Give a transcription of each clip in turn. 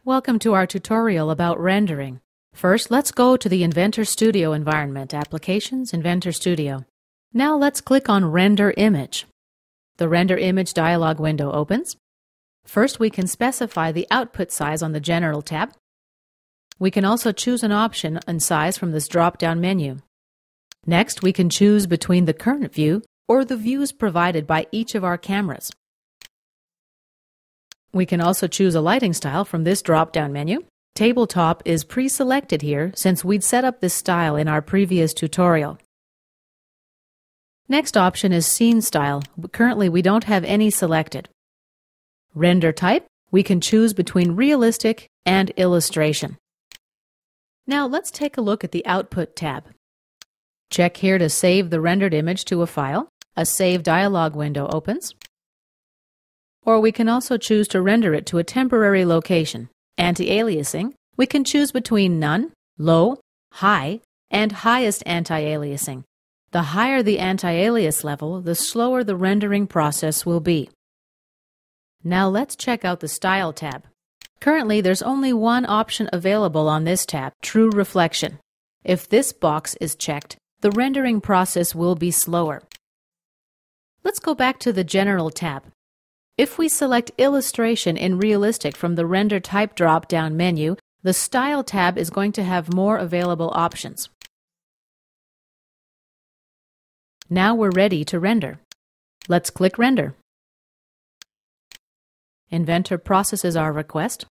Welcome to our tutorial about rendering. First, let's go to the Inventor Studio environment, Applications, Inventor Studio. Now let's click on Render Image. The Render Image dialog window opens. First, we can specify the output size on the General tab. We can also choose an option and size from this drop-down menu. Next, we can choose between the current view or the views provided by each of our cameras. We can also choose a lighting style from this drop-down menu. Tabletop is pre-selected here since we'd set up this style in our previous tutorial. Next option is Scene Style. Currently, we don't have any selected. Render Type, we can choose between Realistic and Illustration. Now let's take a look at the Output tab. Check here to save the rendered image to a file. A Save dialog window opens. Or we can also choose to render it to a temporary location. Anti-aliasing, we can choose between None, Low, High, and Highest Anti-aliasing. The higher the anti-alias level, the slower the rendering process will be. Now let's check out the Style tab. Currently, there's only one option available on this tab, True Reflection. If this box is checked, the rendering process will be slower. Let's go back to the General tab. If we select Illustration in Realistic from the Render Type drop-down menu, the Style tab is going to have more available options. Now we're ready to render. Let's click Render. Inventor processes our request.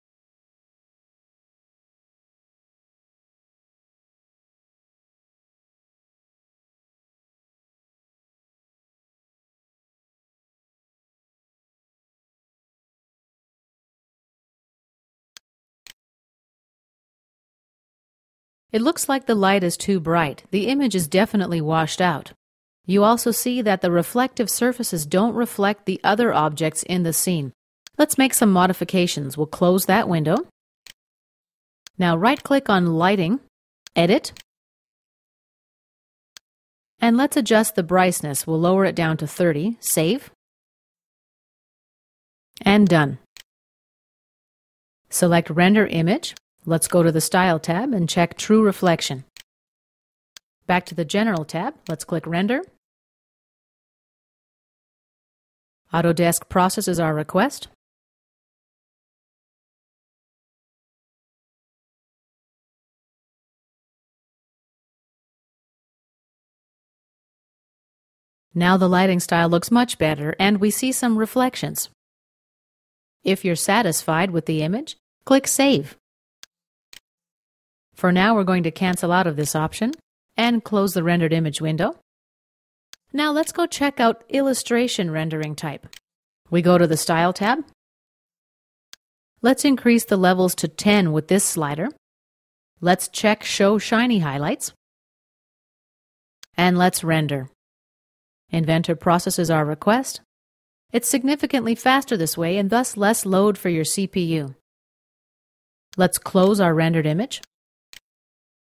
It looks like the light is too bright. The image is definitely washed out. You also see that the reflective surfaces don't reflect the other objects in the scene. Let's make some modifications. We'll close that window. Now right-click on Lighting, Edit, and let's adjust the brightness. We'll lower it down to 30, Save, and Done. Select Render Image. Let's go to the Style tab and check True Reflection. Back to the General tab, let's click Render. Autodesk processes our request. Now the lighting style looks much better and we see some reflections. If you're satisfied with the image, click Save. For now, we're going to cancel out of this option and close the rendered image window. Now let's go check out Illustration rendering type. We go to the Style tab. Let's increase the levels to 10 with this slider. Let's check Show Shiny Highlights. And let's render. Inventor processes our request. It's significantly faster this way and thus less load for your CPU. Let's close our rendered image.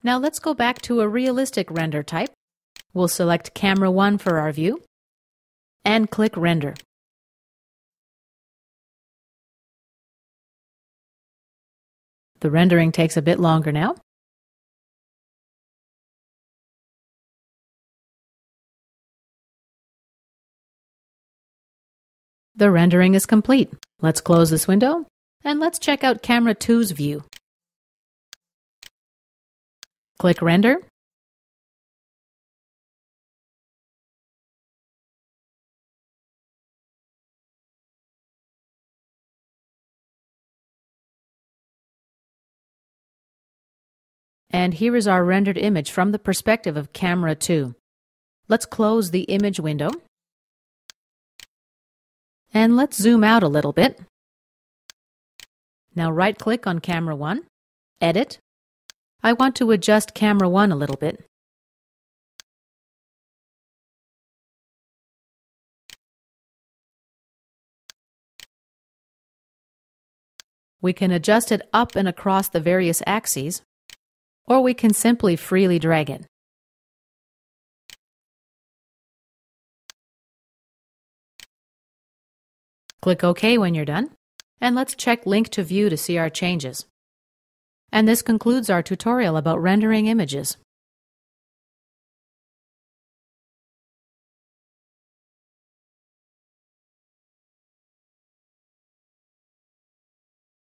Now let's go back to a realistic render type. We'll select Camera 1 for our view and click Render. The rendering takes a bit longer now. The rendering is complete. Let's close this window and let's check out Camera 2's view. Click Render. And here is our rendered image from the perspective of Camera 2. Let's close the image window. And let's zoom out a little bit. Now right-click on Camera 1, Edit. I want to adjust Camera 1 a little bit. We can adjust it up and across the various axes, or we can simply freely drag it. Click OK when you're done, and let's check Link to View to see our changes. And this concludes our tutorial about rendering images.